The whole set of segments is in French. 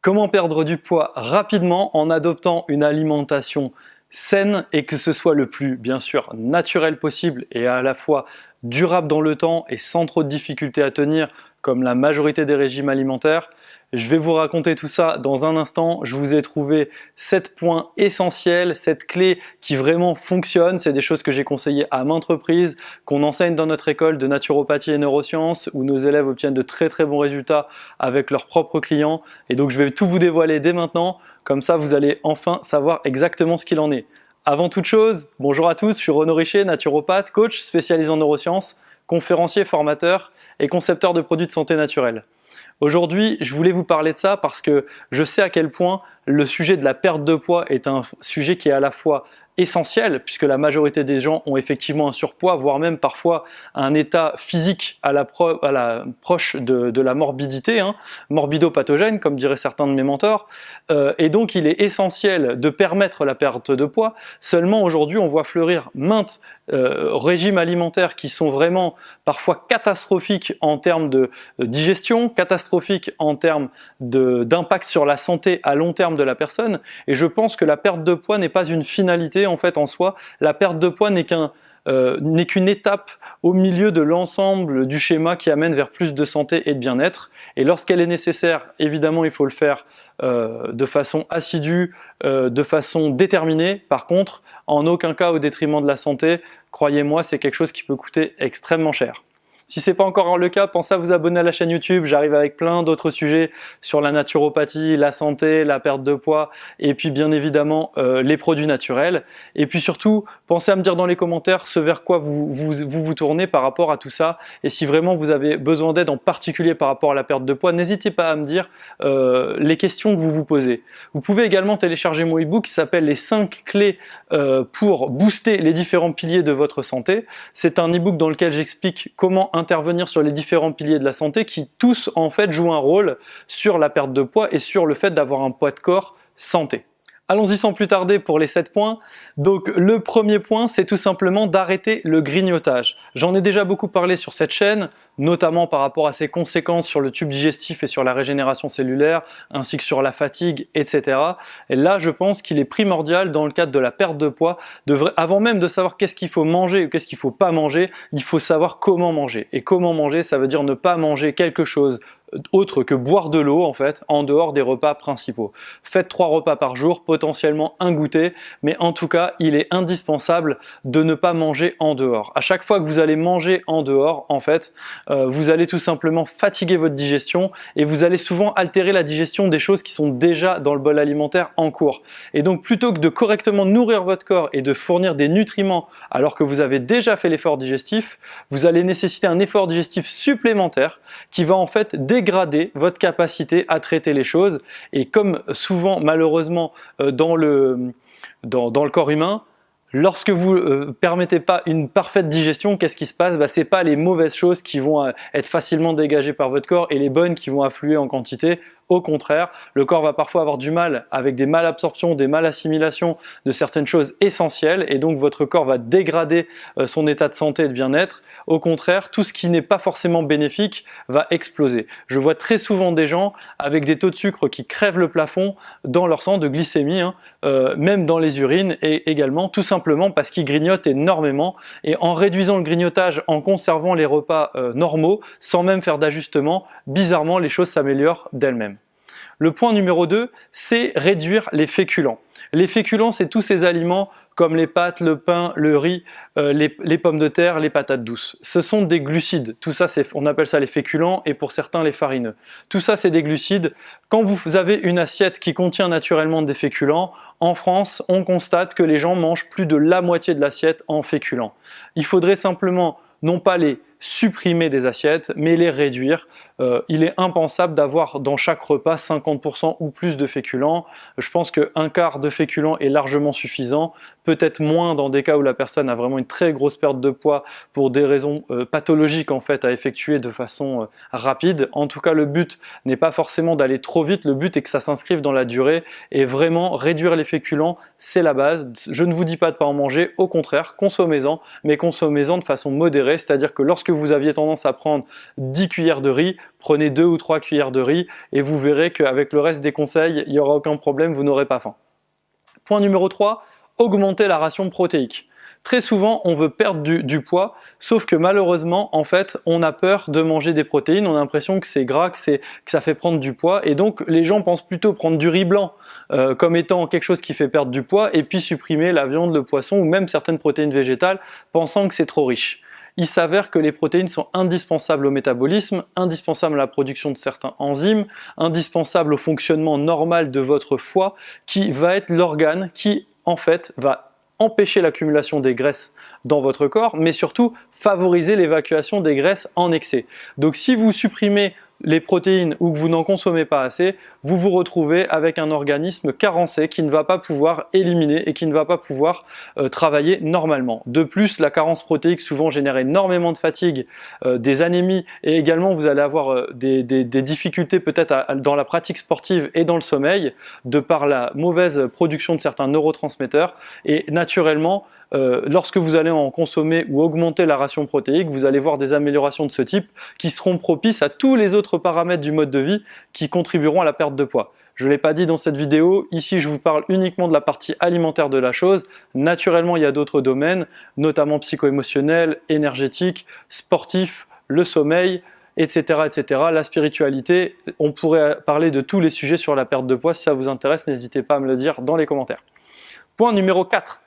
Comment perdre du poids rapidement en adoptant une alimentation saine et que ce soit le plus, bien sûr, naturel possible et à la fois durable dans le temps et sans trop de difficultés à tenir, comme la majorité des régimes alimentaires. Je vais vous raconter tout ça dans un instant. Je vous ai trouvé 7 points essentiels, 7 clés qui vraiment fonctionnent. C'est des choses que j'ai conseillées à maintes reprises, qu'on enseigne dans notre école de naturopathie et neurosciences, où nos élèves obtiennent de très très bons résultats avec leurs propres clients. Et donc je vais tout vous dévoiler dès maintenant. Comme ça, vous allez enfin savoir exactement ce qu'il en est. Avant toute chose, bonjour à tous, je suis Renaud Richer, naturopathe, coach spécialisé en neurosciences, conférencier, formateur et concepteur de produits de santé naturelle. Aujourd'hui, je voulais vous parler de ça parce que je sais à quel point le sujet de la perte de poids est un sujet qui est à la fois essentiel, puisque la majorité des gens ont effectivement un surpoids, voire même parfois un état physique proche de la morbidité, morbido-pathogène, comme diraient certains de mes mentors. Et donc, il est essentiel de permettre la perte de poids. Seulement, aujourd'hui, on voit fleurir maintes régimes alimentaires qui sont vraiment parfois catastrophiques en termes de digestion, catastrophiques en termes d'impact sur la santé à long terme de la personne. Et je pense que la perte de poids n'est pas une finalité en fait en soi. La perte de poids n'est qu'une étape au milieu de l'ensemble du schéma qui amène vers plus de santé et de bien-être. Et lorsqu'elle est nécessaire, évidemment, il faut le faire de façon assidue, de façon déterminée. Par contre, en aucun cas au détriment de la santé. Croyez-moi, c'est quelque chose qui peut coûter extrêmement cher. Si ce n'est pas encore le cas, pensez à vous abonner à la chaîne YouTube. J'arrive avec plein d'autres sujets sur la naturopathie, la santé, la perte de poids et puis bien évidemment les produits naturels. Et puis surtout, pensez à me dire dans les commentaires ce vers quoi vous tournez par rapport à tout ça. Et si vraiment vous avez besoin d'aide en particulier par rapport à la perte de poids, n'hésitez pas à me dire les questions que vous vous posez. Vous pouvez également télécharger mon e-book qui s'appelle les 5 clés pour booster les différents piliers de votre santé. C'est un e-book dans lequel j'explique comment intervenir sur les différents piliers de la santé qui tous en fait jouent un rôle sur la perte de poids et sur le fait d'avoir un poids de corps santé. Allons-y sans plus tarder pour les 7 points. Donc le premier point, c'est tout simplement d'arrêter le grignotage. J'en ai déjà beaucoup parlé sur cette chaîne, notamment par rapport à ses conséquences sur le tube digestif et sur la régénération cellulaire, ainsi que sur la fatigue, etc. Et là, je pense qu'il est primordial dans le cadre de la perte de poids, avant même de savoir qu'est-ce qu'il faut manger ou qu'est-ce qu'il ne faut pas manger, il faut savoir comment manger. Et comment manger, ça veut dire ne pas manger quelque chose autre que boire de l'eau en fait, en dehors des repas principaux. Faites 3 repas par jour, potentiellement un goûter, mais en tout cas, il est indispensable de ne pas manger en dehors. À chaque fois que vous allez manger en dehors, en fait, vous allez tout simplement fatiguer votre digestion et vous allez souvent altérer la digestion des choses qui sont déjà dans le bol alimentaire en cours. Et donc, plutôt que de correctement nourrir votre corps et de fournir des nutriments alors que vous avez déjà fait l'effort digestif, vous allez nécessiter un effort digestif supplémentaire qui va en fait dégrader votre capacité à traiter les choses. Et comme souvent malheureusement dans le corps humain, lorsque vous ne permettez pas une parfaite digestion, qu'est-ce qui se passe? C'est pas les mauvaises choses qui vont être facilement dégagées par votre corps et les bonnes qui vont affluer en quantité. Au contraire, le corps va parfois avoir du mal avec des mal-absorptions, des mal-assimilations de certaines choses essentielles et donc votre corps va dégrader son état de santé et de bien-être. Au contraire, tout ce qui n'est pas forcément bénéfique va exploser. Je vois très souvent des gens avec des taux de sucre qui crèvent le plafond dans leur sang, de glycémie, même dans les urines et également tout simplement parce qu'ils grignotent énormément et en réduisant le grignotage, en conservant les repas normaux, sans même faire d'ajustement, bizarrement les choses s'améliorent d'elles-mêmes. Le point numéro 2, c'est réduire les féculents. Les féculents, c'est tous ces aliments comme les pâtes, le pain, le riz, les pommes de terre, les patates douces. Ce sont des glucides. Tout ça, on appelle ça les féculents et pour certains les farineux. Tout ça, c'est des glucides. Quand vous avez une assiette qui contient naturellement des féculents, en France, on constate que les gens mangent plus de la moitié de l'assiette en féculents. Il faudrait simplement non pas les supprimer des assiettes, mais les réduire. Il est impensable d'avoir dans chaque repas 50% ou plus de féculents. Je pense qu'un quart de féculents est largement suffisant, peut-être moins dans des cas où la personne a vraiment une très grosse perte de poids pour des raisons pathologiques en fait à effectuer de façon rapide. En tout cas, le but n'est pas forcément d'aller trop vite, le but est que ça s'inscrive dans la durée et vraiment réduire les féculents, c'est la base. Je ne vous dis pas de ne pas en manger, au contraire, consommez-en, mais consommez-en de façon modérée, c'est-à-dire que lorsque que vous aviez tendance à prendre 10 cuillères de riz, prenez 2 ou 3 cuillères de riz et vous verrez qu'avec le reste des conseils, il n'y aura aucun problème, vous n'aurez pas faim. Point numéro 3, augmenter la ration protéique. Très souvent, on veut perdre du poids, sauf que malheureusement, en fait, on a peur de manger des protéines, on a l'impression que c'est gras, que ça fait prendre du poids, et donc les gens pensent plutôt prendre du riz blanc comme étant quelque chose qui fait perdre du poids, et puis supprimer la viande, le poisson, ou même certaines protéines végétales, pensant que c'est trop riche. Il s'avère que les protéines sont indispensables au métabolisme, indispensables à la production de certains enzymes, indispensables au fonctionnement normal de votre foie, qui va être l'organe qui, en fait, va empêcher l'accumulation des graisses dans votre corps, mais surtout favoriser l'évacuation des graisses en excès. Donc si vous supprimez les protéines ou que vous n'en consommez pas assez, vous vous retrouvez avec un organisme carencé qui ne va pas pouvoir éliminer et qui ne va pas pouvoir travailler normalement. De plus, la carence protéique souvent génère énormément de fatigue, des anémies, et également vous allez avoir des difficultés peut-être dans la pratique sportive et dans le sommeil, de par la mauvaise production de certains neurotransmetteurs, et naturellement, lorsque vous allez en consommer ou augmenter la ration protéique, vous allez voir des améliorations de ce type qui seront propices à tous les autres paramètres du mode de vie qui contribueront à la perte de poids. Je ne l'ai pas dit dans cette vidéo, ici je vous parle uniquement de la partie alimentaire de la chose. Naturellement, il y a d'autres domaines, notamment psycho-émotionnels, énergétiques, sportifs, le sommeil, etc., etc. La spiritualité, on pourrait parler de tous les sujets sur la perte de poids. Si ça vous intéresse, n'hésitez pas à me le dire dans les commentaires. Point numéro 4.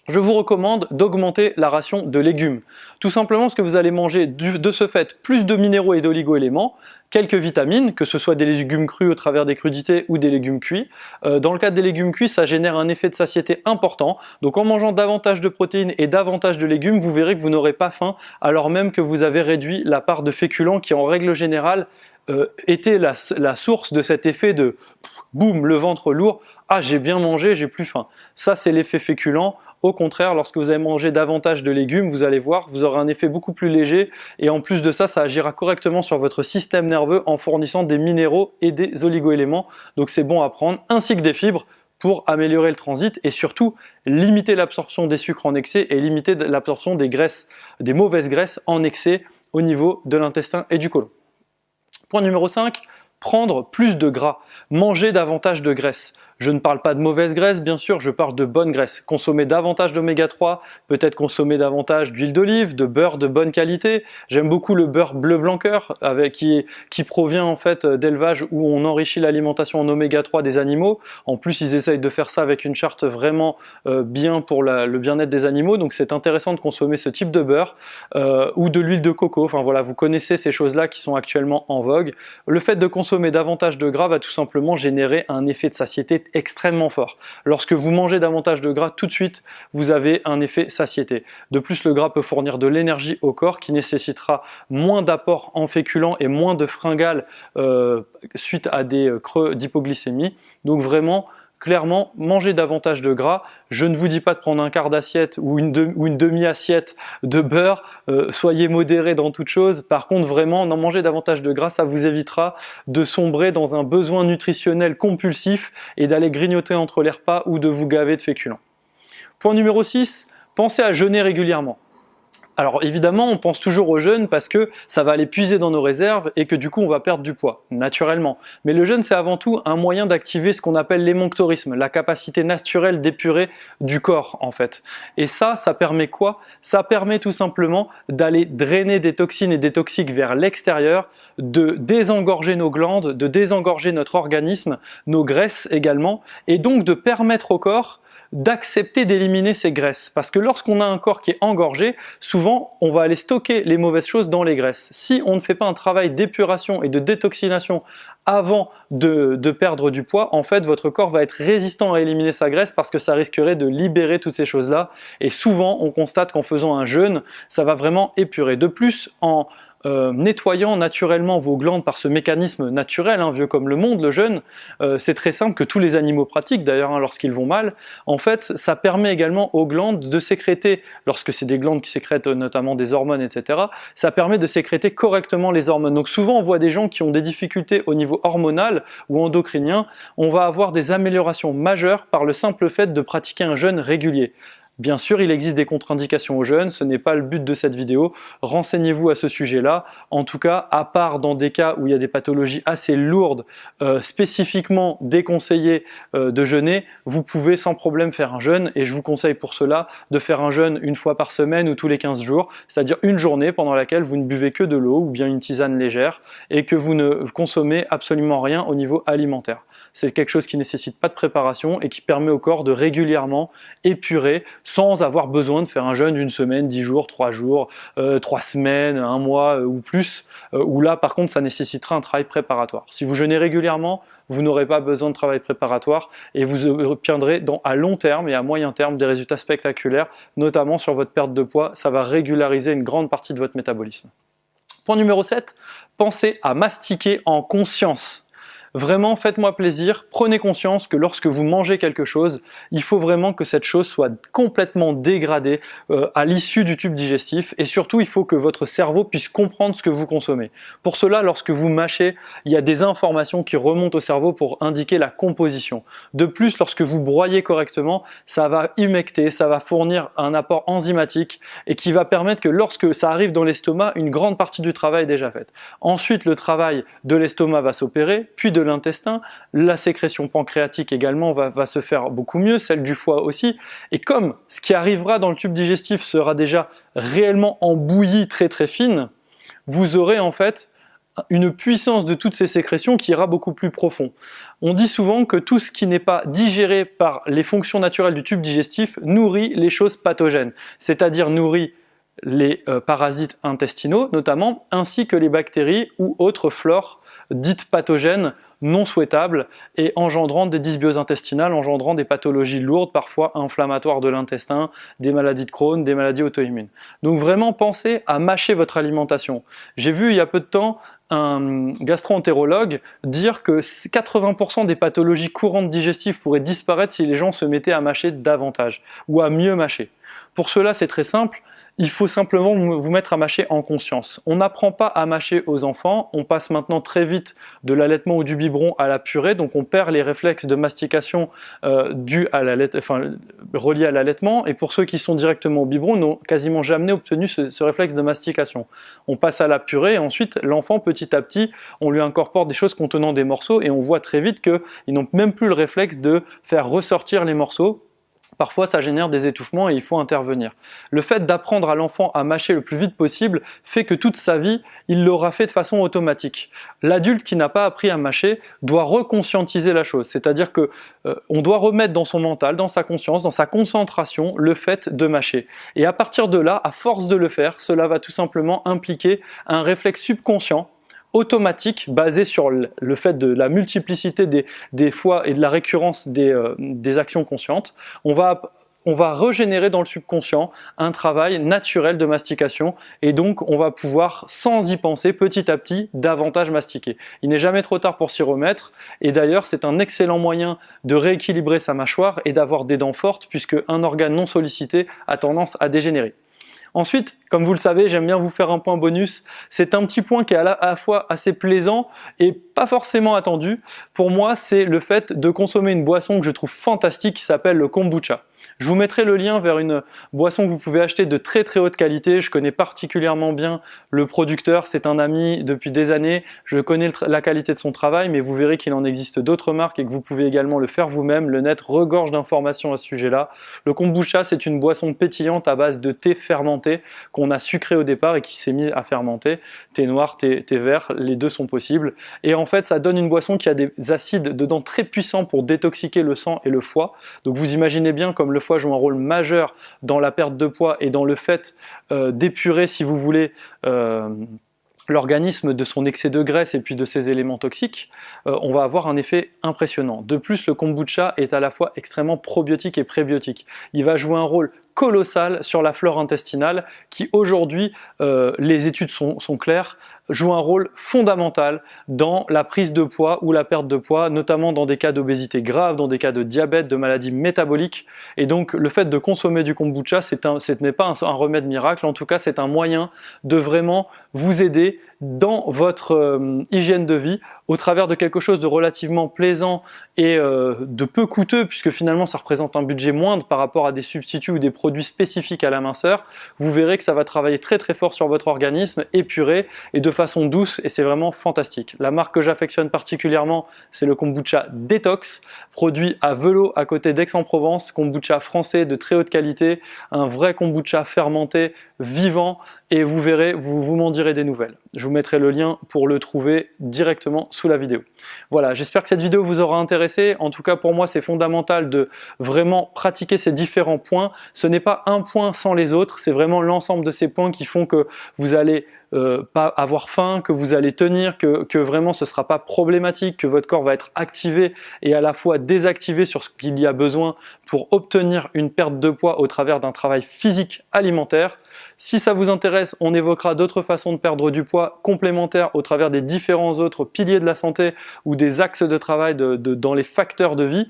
Je vous recommande d'augmenter la ration de légumes. Tout simplement parce que vous allez manger de ce fait plus de minéraux et d'oligo-éléments, quelques vitamines, que ce soit des légumes crus au travers des crudités ou des légumes cuits. Dans le cadre des légumes cuits, ça génère un effet de satiété important. Donc en mangeant davantage de protéines et davantage de légumes, vous verrez que vous n'aurez pas faim, alors même que vous avez réduit la part de féculents qui en règle générale était la source de cet effet de boum, le ventre lourd, ah j'ai bien mangé, j'ai plus faim. Ça c'est l'effet féculent. Au contraire, lorsque vous allez manger davantage de légumes, vous allez voir, vous aurez un effet beaucoup plus léger, et en plus de ça, ça agira correctement sur votre système nerveux en fournissant des minéraux et des oligo-éléments. Donc c'est bon à prendre, ainsi que des fibres pour améliorer le transit et surtout limiter l'absorption des sucres en excès et limiter l'absorption des graisses, des mauvaises graisses en excès au niveau de l'intestin et du côlon. Point numéro 5, prendre plus de gras, manger davantage de graisse. Je ne parle pas de mauvaise graisse, bien sûr, je parle de bonne graisse. Consommer davantage d'oméga 3, peut-être consommer davantage d'huile d'olive, de beurre de bonne qualité. J'aime beaucoup le beurre bleu blanc cœur, qui provient en fait d'élevage où on enrichit l'alimentation en oméga 3 des animaux. En plus, ils essayent de faire ça avec une charte vraiment bien pour le bien-être des animaux. Donc c'est intéressant de consommer ce type de beurre ou de l'huile de coco. Enfin voilà, vous connaissez ces choses-là qui sont actuellement en vogue. Le fait de consommer davantage de gras va tout simplement générer un effet de satiété extrêmement fort. Lorsque vous mangez davantage de gras, tout de suite, vous avez un effet satiété. De plus, le gras peut fournir de l'énergie au corps qui nécessitera moins d'apport en féculents et moins de fringales suite à des creux d'hypoglycémie. Donc vraiment, clairement, mangez davantage de gras. Je ne vous dis pas de prendre un quart d'assiette ou une demi-assiette de beurre. Soyez modéré dans toute chose. Par contre, vraiment, n'en mangez davantage de gras, ça vous évitera de sombrer dans un besoin nutritionnel compulsif et d'aller grignoter entre les repas ou de vous gaver de féculents. Point numéro 6, pensez à jeûner régulièrement. Alors évidemment, on pense toujours au jeûne parce que ça va aller puiser dans nos réserves et que du coup on va perdre du poids, naturellement. Mais le jeûne, c'est avant tout un moyen d'activer ce qu'on appelle l'émonctorisme, la capacité naturelle d'épurer du corps en fait. Et ça permet quoi? Ça permet tout simplement d'aller drainer des toxines et des toxiques vers l'extérieur, de désengorger nos glandes, de désengorger notre organisme, nos graisses également, et donc de permettre au corps d'accepter d'éliminer ces graisses. Parce que lorsqu'on a un corps qui est engorgé, souvent on va aller stocker les mauvaises choses dans les graisses. Si on ne fait pas un travail d'épuration et de détoxination avant de perdre du poids, en fait votre corps va être résistant à éliminer sa graisse parce que ça risquerait de libérer toutes ces choses-là. Et souvent on constate qu'en faisant un jeûne, ça va vraiment épurer. De plus, en nettoyant naturellement vos glandes par ce mécanisme naturel, vieux comme le monde, le jeûne, c'est très simple, que tous les animaux pratiquent d'ailleurs lorsqu'ils vont mal. En fait, ça permet également aux glandes de sécréter, lorsque c'est des glandes qui sécrètent notamment des hormones, etc., ça permet de sécréter correctement les hormones. Donc souvent on voit des gens qui ont des difficultés au niveau hormonal ou endocrinien, on va avoir des améliorations majeures par le simple fait de pratiquer un jeûne régulier. Bien sûr, il existe des contre-indications au jeûne, ce n'est pas le but de cette vidéo. Renseignez-vous à ce sujet-là. En tout cas, à part dans des cas où il y a des pathologies assez lourdes, spécifiquement déconseillé de jeûner, vous pouvez sans problème faire un jeûne, et je vous conseille pour cela de faire un jeûne une fois par semaine ou tous les 15 jours, c'est-à-dire une journée pendant laquelle vous ne buvez que de l'eau ou bien une tisane légère et que vous ne consommez absolument rien au niveau alimentaire. C'est quelque chose qui ne nécessite pas de préparation et qui permet au corps de régulièrement épurer sans avoir besoin de faire un jeûne d'une semaine, 10 jours, 3 jours, 3 semaines, un mois ou plus, où là par contre ça nécessitera un travail préparatoire. Si vous jeûnez régulièrement, vous n'aurez pas besoin de travail préparatoire et vous obtiendrez à long terme et à moyen terme des résultats spectaculaires, notamment sur votre perte de poids. Ça va régulariser une grande partie de votre métabolisme. Point numéro 7, pensez à mastiquer en conscience. Vraiment, faites-moi plaisir, prenez conscience que lorsque vous mangez quelque chose, il faut vraiment que cette chose soit complètement dégradée à l'issue du tube digestif, et surtout il faut que votre cerveau puisse comprendre ce que vous consommez. Pour cela, lorsque vous mâchez, il y a des informations qui remontent au cerveau pour indiquer la composition. De plus, lorsque vous broyez correctement, ça va humecter, ça va fournir un apport enzymatique et qui va permettre que lorsque ça arrive dans l'estomac, une grande partie du travail est déjà faite. Ensuite, le travail de l'estomac va s'opérer, puis de l'intestin, la sécrétion pancréatique également va se faire beaucoup mieux, celle du foie aussi, et comme ce qui arrivera dans le tube digestif sera déjà réellement en bouillie très très fine, vous aurez en fait une puissance de toutes ces sécrétions qui ira beaucoup plus profond. On dit souvent que tout ce qui n'est pas digéré par les fonctions naturelles du tube digestif nourrit les choses pathogènes, c'est-à-dire nourrit les parasites intestinaux notamment, ainsi que les bactéries ou autres flores dites pathogènes non souhaitables et engendrant des dysbioses intestinales, engendrant des pathologies lourdes, parfois inflammatoires de l'intestin, des maladies de Crohn, des maladies auto-immunes. Donc vraiment pensez à mâcher votre alimentation. J'ai vu il y a peu de temps un gastro-entérologue dire que 80% des pathologies courantes digestives pourraient disparaître si les gens se mettaient à mâcher davantage ou à mieux mâcher. Pour cela, c'est très simple. Il faut simplement vous mettre à mâcher en conscience. On n'apprend pas à mâcher aux enfants, on passe maintenant très vite de l'allaitement ou du biberon à la purée, donc on perd les réflexes de mastication reliés à l'allaitement, et pour ceux qui sont directement au biberon, n'ont quasiment jamais obtenu ce réflexe de mastication. On passe à la purée, et ensuite l'enfant petit à petit, on lui incorpore des choses contenant des morceaux, et on voit très vite qu'ils n'ont même plus le réflexe de faire ressortir les morceaux. Parfois, ça génère des étouffements et il faut intervenir. Le fait d'apprendre à l'enfant à mâcher le plus vite possible fait que toute sa vie, il l'aura fait de façon automatique. L'adulte qui n'a pas appris à mâcher doit reconscientiser la chose, c'est-à-dire que on doit remettre dans son mental, dans sa conscience, dans sa concentration, le fait de mâcher. Et à partir de là, à force de le faire, cela va tout simplement impliquer un réflexe subconscient automatique basé sur le fait de la multiplicité des fois et de la récurrence des actions conscientes. On va régénérer dans le subconscient un travail naturel de mastication et donc on va pouvoir, sans y penser, petit à petit, davantage mastiquer. Il n'est jamais trop tard pour s'y remettre et d'ailleurs c'est un excellent moyen de rééquilibrer sa mâchoire et d'avoir des dents fortes puisque un organe non sollicité a tendance à dégénérer. Ensuite, comme vous le savez, j'aime bien vous faire un point bonus. C'est un petit point qui est à la fois assez plaisant et pas forcément attendu. Pour moi, c'est le fait de consommer une boisson que je trouve fantastique qui s'appelle le kombucha. Je vous mettrai le lien vers une boisson que vous pouvez acheter de très très haute qualité. Je connais particulièrement bien le producteur, c'est un ami depuis des années. Je connais la qualité de son travail, mais vous verrez qu'il en existe d'autres marques et que vous pouvez également le faire vous-même. Le net regorge d'informations à ce sujet-là. Le kombucha, c'est une boisson pétillante à base de thé fermenté qu'on a sucré au départ et qui s'est mis à fermenter. Thé noir, thé vert, les deux sont possibles. Et en fait, ça donne une boisson qui a des acides dedans très puissants pour détoxiquer le sang et le foie. Donc vous imaginez bien comme le foie joue un rôle majeur dans la perte de poids et dans le fait d'épurer, si vous voulez, l'organisme de son excès de graisse et puis de ses éléments toxiques, on va avoir un effet impressionnant. De plus, le kombucha est à la fois extrêmement probiotique et prébiotique. Il va jouer un rôle colossal sur la flore intestinale qui aujourd'hui, les études sont claires, joue un rôle fondamental dans la prise de poids ou la perte de poids, notamment dans des cas d'obésité grave, dans des cas de diabète, de maladies métaboliques. Et donc le fait de consommer du kombucha, ce n'est pas un remède miracle, en tout cas c'est un moyen de vraiment vous aider dans votre hygiène de vie au travers de quelque chose de relativement plaisant et de peu coûteux, puisque finalement ça représente un budget moindre par rapport à des substituts ou des produits spécifiques à la minceur. Vous verrez que ça va travailler très très fort sur votre organisme, épuré et de façon douce, et c'est vraiment fantastique. La marque que j'affectionne particulièrement, c'est le kombucha Détox, produit à Velot à côté d'Aix-en-Provence, kombucha français de très haute qualité, un vrai kombucha fermenté, vivant, et vous verrez, vous m'en direz des nouvelles. Je vous mettrai le lien pour le trouver directement sous la vidéo. Voilà, j'espère que cette vidéo vous aura intéressé. En tout cas, pour moi, c'est fondamental de vraiment pratiquer ces différents points. Ce n'est pas un point sans les autres, c'est vraiment l'ensemble de ces points qui font que vous allez pas avoir faim, que vous allez tenir, que vraiment ce ne sera pas problématique, que votre corps va être activé et à la fois désactivé sur ce qu'il y a besoin pour obtenir une perte de poids au travers d'un travail physique alimentaire. Si ça vous intéresse, on évoquera d'autres façons de perdre du poids complémentaires au travers des différents autres piliers de la santé ou des axes de travail dans les facteurs de vie.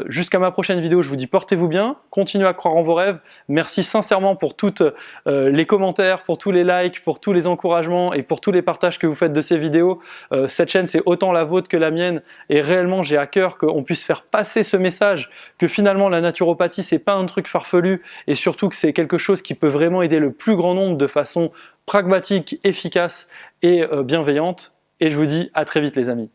Jusqu'à ma prochaine vidéo, je vous dis portez-vous bien, continuez à croire en vos rêves. Merci sincèrement pour toutes les commentaires, pour tous les likes, pour tous les encouragements et pour tous les partages que vous faites de ces vidéos. Cette chaîne, c'est autant la vôtre que la mienne et réellement, j'ai à cœur qu'on puisse faire passer ce message que finalement, la naturopathie, c'est pas un truc farfelu et surtout que c'est quelque chose qui peut vraiment aider le plus grand nombre de façon pragmatique, efficace et bienveillante. Et je vous dis à très vite les amis.